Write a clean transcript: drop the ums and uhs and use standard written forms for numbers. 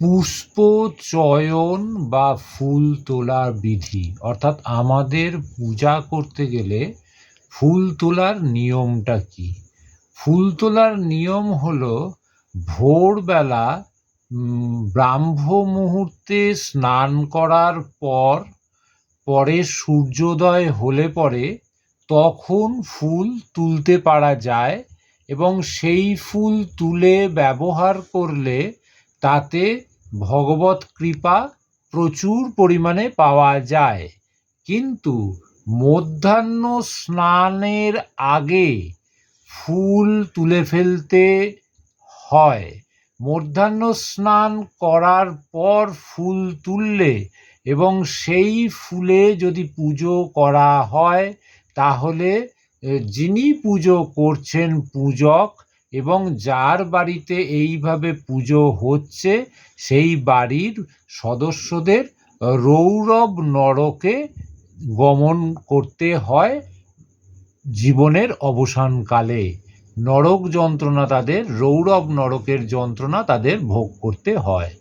পুষ্প চয়ন বা ফুল তোলার বিধি, অর্থাৎ আমাদের পূজা করতে গেলে ফুল তোলার নিয়মটা কি? ফুল তোলার নিয়ম হলো ভোরবেলা ব্রাহ্ম মুহূর্তে স্নান করার পরে সূর্যোদয় হলে পরে তখন ফুল তুলতে পারা যায় এবং সেই ফুল তুলে ব্যবহার করলে তাতে ভগবৎ কৃপা প্রচুর পরিমাণে পাওয়া যায়। কিন্তু মধ্যাহ্ন স্নানের আগে ফুল তুলে ফেলতে হয়। মধ্যাহ্ন স্নান করার পর ফুল তুললে এবং সেই ফুলে যদি পুজো করা হয় তাহলে যিনি পুজো করছেন পূজক এবং যার বাড়িতে এইভাবে পুজো হচ্ছে সেই বাড়ির সদস্যদের রৌরব নরকে গমন করতে হয় জীবনের অবসানকালে। নরক যন্ত্রণা তাদের, রৌরব নরকের যন্ত্রণা তাদের ভোগ করতে হয়।